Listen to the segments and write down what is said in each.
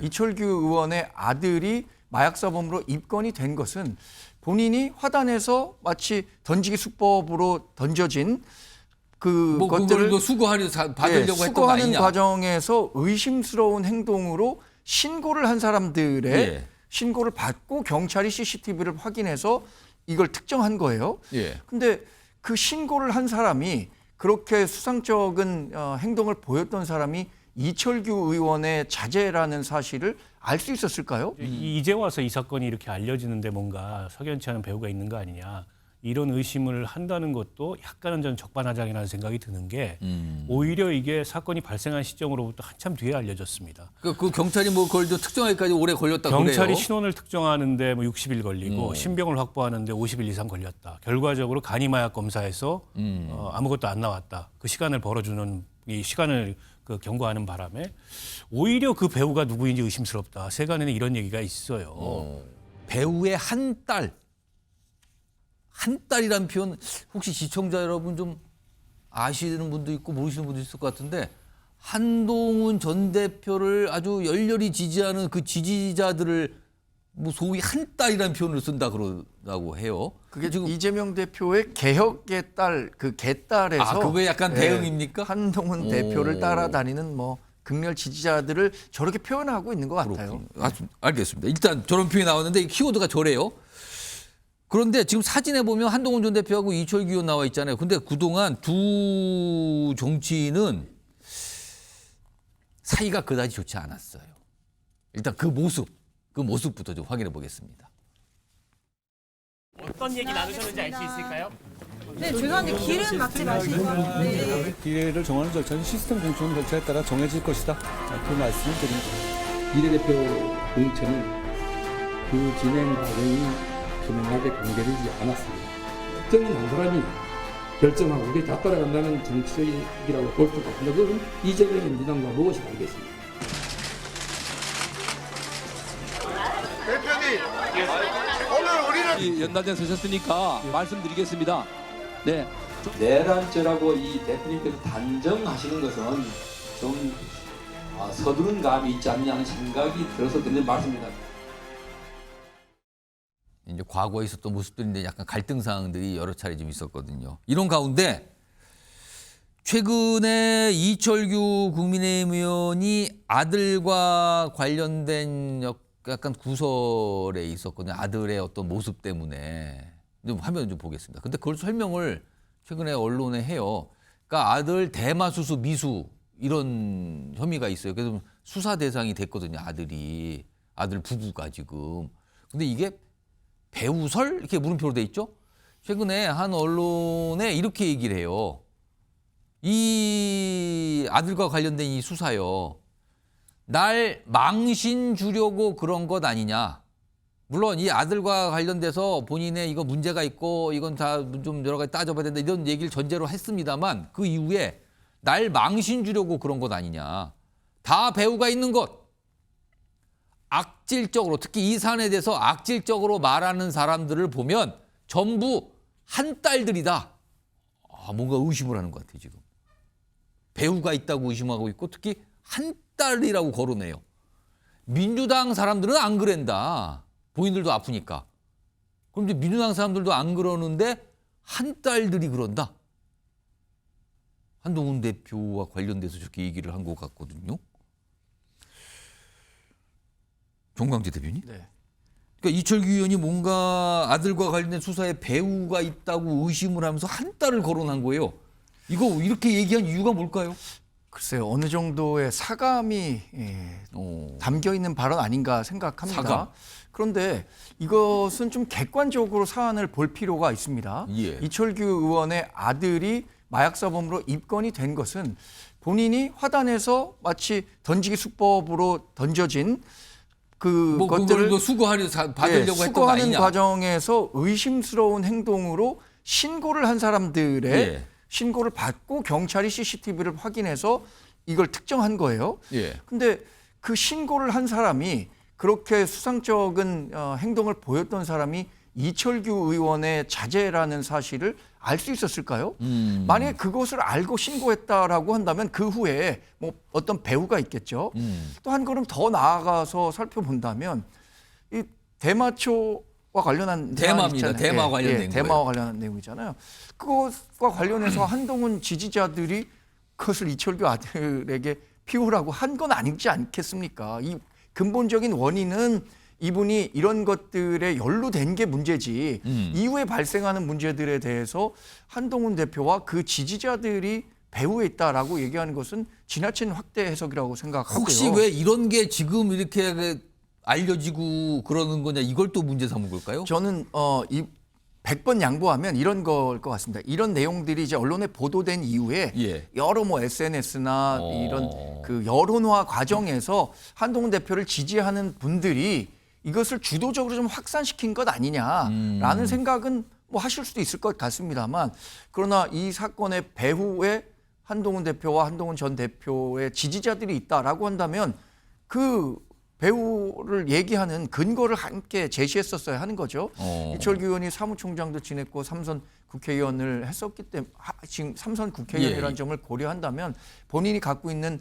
이철규 의원의 아들이 마약사범으로 입건이 된 것은 본인이 화단에서 마치 던지기 수법으로 던져진 것들을 받으려고 했던 거 수거하는 아니냐? 과정에서 의심스러운 행동으로 신고를 한 사람들의 신고를 받고 경찰이 CCTV를 확인해서 이걸 특정한 거예요. 근데 그 신고를 한 사람이 그렇게 수상쩍은 행동을 보였던 사람이 이철규 의원의 자제라는 사실을 알 수 있었을까요? 이제 와서 이 사건이 이렇게 알려지는데 뭔가 석연치 않은 배후가 있는 거 아니냐. 이런 의심을 한다는 것도 약간은 저는 적반하장이라는 생각이 드는 게 오히려 이게 사건이 발생한 시점으로부터 한참 뒤에 알려졌습니다. 그 경찰이 뭐 그걸 좀 특정하기까지 오래 걸렸다고 그래요? 경찰이 신원을 특정하는데 뭐 60일 걸리고 신병을 확보하는데 50일 이상 걸렸다. 결과적으로 간이마약 검사에서 아무것도 안 나왔다. 그 시간을 벌어주는 이 시간을 경고하는 바람에 오히려 그 배우가 누구인지 의심스럽다. 세간에는 이런 얘기가 있어요. 배우의 한 딸이란 표현 혹시 시청자 여러분 좀 아시는 분도 있고 모르시는 분도 있을 것 같은데 한동훈 전 대표를 아주 열렬히 지지하는 그 지지자들을 뭐 소위 한 딸이라는 표현을 쓴다 그러다고 해요. 그게 지금 이재명 대표의 개혁의 딸, 그 개딸에서 그거에 약간 대응입니까? 한동훈 대표를 따라다니는 뭐 극렬 지지자들을 저렇게 표현하고 있는 것 같아요. 알겠습니다. 일단 저런 표현이 나왔는데 키워드가 저래요. 그런데 지금 사진에 보면 한동훈 전 대표하고 이철규 의원 나와 있잖아요. 근데 그동안 두 정치인은 사이가 그다지 좋지 않았어요. 일단 그 모습부터 좀 확인해 보겠습니다. 어떤 얘기 나누셨는지 알 수 있을까요? 네, 죄송한데 길은 막지 마시고. 네. 기회를 정하는 절차는 시스템 공천 절차에 따라 정해질 것이다. 그 말씀을 드립니다. 비례대표 공천은 그 진행 과정이 투명하게 공개되지 않았습니다. 특정인 한 사람이 결정하고 우리 다 따라간다는 정책이라고 볼 수가 없습니다. 그건 이재명 민주당과 무엇이 다르겠습니까? 대표님, 오늘 우리는 연단장 서셨으니까 말씀드리겠습니다. 네. 내란죄라고 이 대표님께서 단정하시는 것은 좀 서두른 감이 있지 않느냐 하는 생각이 들어서 드리는 말씀입니다. 이제 과거에 있었던 모습들인데 약간 갈등 사항들이 여러 차례 좀 있었거든요. 이런 가운데 최근에 이철규 국민의힘 의원이 아들과 관련된 약간 구설에 있었거든요. 아들의 어떤 모습 때문에. 좀 화면 좀 보겠습니다. 근데 그걸 설명을 최근에 언론에 해요. 그러니까 아들 대마수수 미수 이런 혐의가 있어요. 그래서 수사 대상이 됐거든요. 아들 부부가 지금. 근데 이게 배우설 이렇게 물음표로 돼 있죠. 최근에 한 언론에 이렇게 얘기를 해요. 이 아들과 관련된 이 수사요. 날 망신 주려고 그런 것 아니냐. 물론 이 아들과 관련돼서 본인의 이거 문제가 있고 이건 다 좀 여러 가지 따져봐야 된다 이런 얘기를 전제로 했습니다만 그 이후에 날 망신 주려고 그런 것 아니냐. 다 배우가 있는 것. 악질적으로 특히 이 사안에 대해서 악질적으로 말하는 사람들을 보면 전부 한 딸들이다. 뭔가 의심을 하는 것 같아요 지금. 배우가 있다고 의심하고 있고 특히 한 딸이라고 거론해요. 민주당 사람들은 안 그랜다. 본인들도 아프니까. 그럼 이제 민주당 사람들도 안 그러는데 한 딸들이 그런다. 한동훈 대표와 관련돼서 저렇게 얘기를 한 것 같거든요. 정광재 대표님? 네. 그러니까 이철규 의원이 뭔가 아들과 관련된 수사에 배우가 있다고 의심을 하면서 한 딸을 거론한 거예요. 이거 이렇게 얘기한 이유가 뭘까요? 글쎄요, 어느 정도의 사감이 담겨 있는 발언 아닌가 생각합니다. 사감. 그런데 이것은 좀 객관적으로 사안을 볼 필요가 있습니다. 이철규 의원의 아들이 마약사범으로 입건이 된 것은 본인이 화단에서 마치 던지기 수법으로 던져진 것들을 받으려고 했던 거 수거하는 아니냐. 과정에서 의심스러운 행동으로 신고를 한 사람들의 신고를 받고 경찰이 CCTV를 확인해서 이걸 특정한 거예요. 근데 그 신고를 한 사람이 그렇게 수상쩍은 행동을 보였던 사람이 이철규 의원의 자제라는 사실을 알 수 있었을까요? 만약에 그것을 알고 신고했다라고 한다면 그 후에 뭐 어떤 배우가 있겠죠. 또 한 걸음 더 나아가서 살펴본다면 이 대마초와 관련한 대마입니다. 대마와 관련된 대마와 관련한 내용이잖아요. 그것과 관련해서 한동훈 지지자들이 그것을 이철규 아들에게 피우라고 한 건 아니지 않겠습니까? 이 근본적인 원인은 이분이 이런 것들에 연루된 게 문제지 이후에 발생하는 문제들에 대해서 한동훈 대표와 그 지지자들이 배후에 있다라고 얘기하는 것은 지나친 확대 해석이라고 생각하고요. 혹시 왜 이런 게 지금 이렇게 알려지고 그러는 거냐 이걸 또 문제 삼은 걸까요? 저는 이 100번 양보하면 이런 걸 것 같습니다. 이런 내용들이 이제 언론에 보도된 이후에 여러 뭐 SNS나 이런 그 여론화 과정에서 한동훈 대표를 지지하는 분들이 이것을 주도적으로 좀 확산시킨 것 아니냐라는 생각은 뭐 하실 수도 있을 것 같습니다만, 그러나 이 사건의 배후에 한동훈 대표와 한동훈 전 대표의 지지자들이 있다라고 한다면 그 배후를 얘기하는 근거를 함께 제시했었어야 하는 거죠. 이철규 의원이 사무총장도 지냈고 3선 국회의원을 했었기 때문에 지금 3선 국회의원이라는 점을 고려한다면 본인이 갖고 있는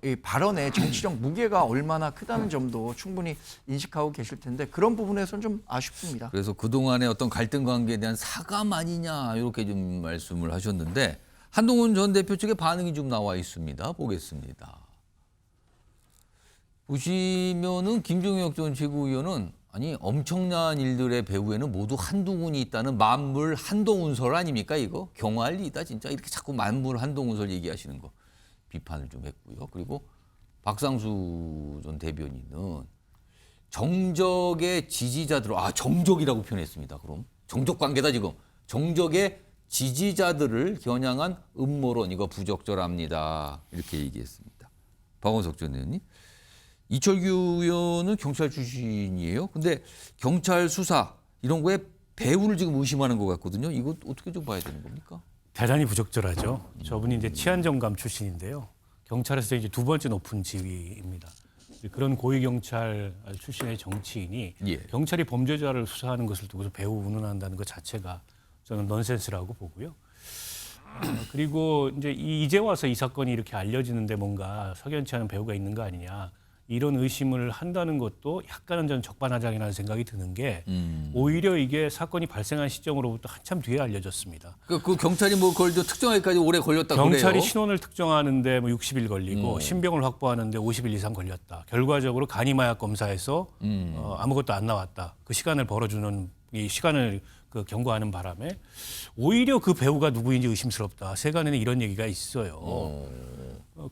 이 발언의 정치적 무게가 얼마나 크다는 점도 충분히 인식하고 계실 텐데 그런 부분에서는 좀 아쉽습니다. 그래서 그동안의 어떤 갈등 관계에 대한 사감 아니냐 이렇게 좀 말씀을 하셨는데 한동훈 전 대표 측의 반응이 좀 나와 있습니다. 보겠습니다. 보시면은 김종혁 전 최고위원은 아니 엄청난 일들의 배후에는 모두 한동훈이 있다는 만물 한동훈설 아닙니까 이거? 경화할 리다 진짜 이렇게 자꾸 만물 한동훈설 얘기하시는 거. 비판을 좀 했고요. 그리고 박상수 전 대변인은 정적의 지지자들, 정적이라고 표현했습니다. 그럼 정적 관계다 지금. 정적의 지지자들을 겨냥한 음모론 이거 부적절합니다. 이렇게 얘기했습니다. 박원석 전 의원님. 이철규 의원은 경찰 출신이에요. 근데 경찰 수사 이런 거에 배후를 지금 의심하는 것 같거든요. 이거 어떻게 좀 봐야 되는 겁니까? 대단히 부적절하죠. 저분이 이제 치안정감 출신인데요. 경찰에서 이제 두 번째 높은 지위입니다. 그런 고위 경찰 출신의 정치인이 경찰이 범죄자를 수사하는 것을 두고서 배후 운운한다는 것 자체가 저는 넌센스라고 보고요. 그리고 이제 와서 이 사건이 이렇게 알려지는데 뭔가 석연치 않은 배후가 있는 거 아니냐. 이런 의심을 한다는 것도 약간은 저는 적반하장이라는 생각이 드는 게 오히려 이게 사건이 발생한 시점으로부터 한참 뒤에 알려졌습니다. 그 경찰이 뭐 그걸 특정하기까지 오래 걸렸다 그래요? 경찰이 신원을 특정하는데 뭐 60일 걸리고 신병을 확보하는데 50일 이상 걸렸다. 결과적으로 간이마약 검사에서 아무것도 안 나왔다. 그 시간을 벌어주는 이 시간을 그 경고하는 바람에 오히려 그 배우가 누구인지 의심스럽다. 세간에는 이런 얘기가 있어요.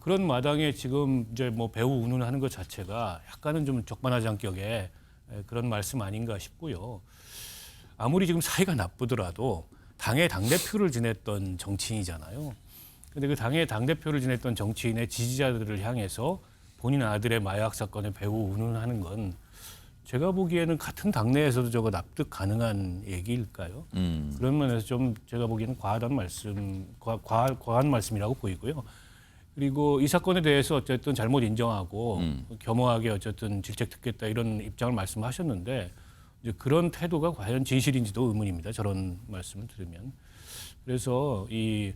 그런 마당에 지금 이제 뭐 배우 운운하는 것 자체가 약간은 좀 적반하장격의 그런 말씀 아닌가 싶고요. 아무리 지금 사이가 나쁘더라도 당의 당대표를 지냈던 정치인이잖아요. 근데 그 당의 당대표를 지냈던 정치인의 지지자들을 향해서 본인 아들의 마약 사건에 배우 운운하는 건 제가 보기에는 같은 당내에서도 저거 납득 가능한 얘기일까요? 그런 면에서 좀 제가 보기에는 과한 말씀이라고 보이고요. 그리고 이 사건에 대해서 어쨌든 잘못 인정하고 겸허하게 어쨌든 질책 듣겠다 이런 입장을 말씀하셨는데 이제 그런 태도가 과연 진실인지도 의문입니다. 저런 말씀을 들으면. 그래서 이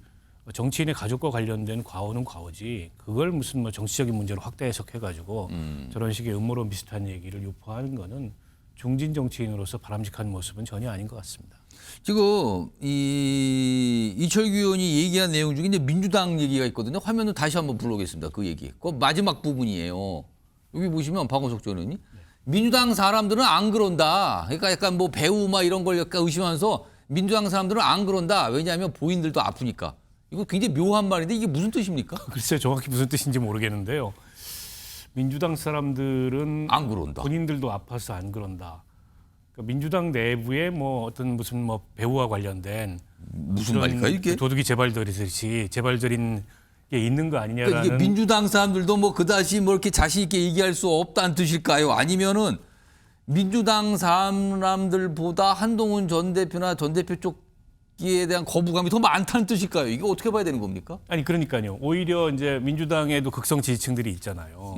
정치인의 가족과 관련된 과오는 과오지 그걸 무슨 뭐 정치적인 문제로 확대 해석해가지고 저런 식의 음모론 비슷한 얘기를 유포하는 거는 중진 정치인으로서 바람직한 모습은 전혀 아닌 것 같습니다. 지금 이철규 의원이 얘기한 내용 중에 이제 민주당 얘기가 있거든요. 화면을 다시 한번 불러오겠습니다. 그 얘기. 그 마지막 부분이에요. 여기 보시면 박원석 전 의원이 민주당 사람들은 안 그런다. 그러니까 약간 뭐 배우 막 이런 걸 약간 의심하면서 민주당 사람들은 안 그런다. 왜냐하면 본인들도 아프니까. 이거 굉장히 묘한 말인데 이게 무슨 뜻입니까? 글쎄요. 정확히 무슨 뜻인지 모르겠는데요. 민주당 사람들은 안 그런다. 본인들도 아파서 안 그런다. 그러니까 민주당 내부에 뭐 어떤 무슨 뭐 배우와 관련된 무슨 말일까 이게? 도둑이 재발들이듯이 재발들인 게 있는 거 아니냐라는. 그러니까 이게 민주당 사람들도 뭐 그다지 뭐 이렇게 자신 있게 얘기할 수 없다는 뜻일까요? 아니면은 민주당 사람들보다 한동훈 전 대표나 전 대표 쪽에 대한 거부감이 더 많다는 뜻일까요? 이게 어떻게 봐야 되는 겁니까? 아니 그러니까요. 오히려 이제 민주당에도 극성 지지층들이 있잖아요.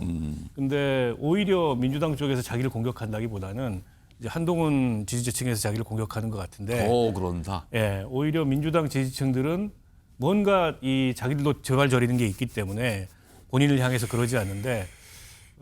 근데 오히려 민주당 쪽에서 자기를 공격한다기보다는 이제 한동훈 지지층에서 자기를 공격하는 것 같은데 그런다. 예, 오히려 민주당 지지층들은 뭔가 이 자기들도 저갈저리는 게 있기 때문에 본인을 향해서 그러지 않는데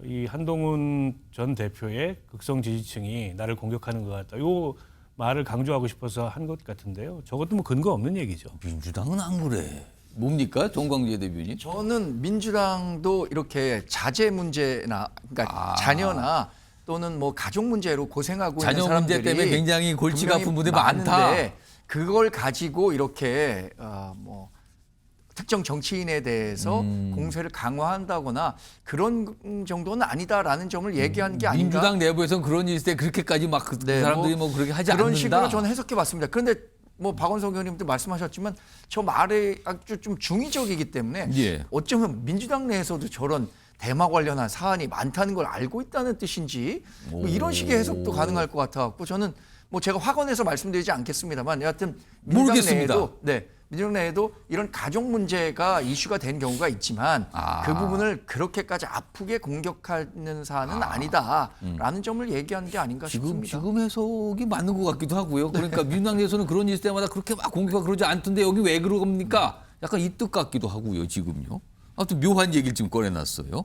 이 한동훈 전 대표의 극성 지지층이 나를 공격하는 것 같다. 요 말을 강조하고 싶어서 한 것 같은데요. 저것도 뭐 근거 없는 얘기죠. 민주당은 안 그래. 뭡니까, 정광재 대변인? 저는 민주당도 이렇게 자제 문제나 그러니까 자녀나 또는 뭐 가족 문제로 고생하고 있는 자녀 사람들이 문제 때문에 굉장히 골치가 아픈 분들이 많다. 많은데 그걸 가지고 이렇게 뭐 특정 정치인에 대해서 공세를 강화한다거나 그런 정도는 아니다라는 점을 얘기한 게 아닌가. 민주당 내부에서는 그런 일 있을 때 그렇게까지 막 그 사람들이 뭐 그렇게 하지 그런 않는다. 식으로 저는 해석해봤습니다. 그런데 뭐 박원석 의원님도 말씀하셨지만 저 말이 아주 좀 중의적이기 때문에 예. 어쩌면 민주당 내에서도 저런 대마 관련한 사안이 많다는 걸 알고 있다는 뜻인지 뭐 이런 식의 해석도 가능할 것 같아갖고 저는 뭐 제가 확언해서 말씀드리지 않겠습니다만 여하튼 민주당 모르겠습니다. 내에도 민주당 내에도 이런 가족 문제가 이슈가 된 경우가 있지만 그 부분을 그렇게까지 아프게 공격하는 사안은 아니다라는 점을 얘기한 게 아닌가 싶습니다. 지금 해석이 맞는 것 같기도 하고요. 그러니까 민주당 내에서는 그런 일 있을 때마다 그렇게 막 공격하고 그러지 않던데 여기 왜 그럽니까? 약간 이 뜻 같기도 하고요. 지금요. 아무튼 묘한 얘기를 지금 꺼내놨어요.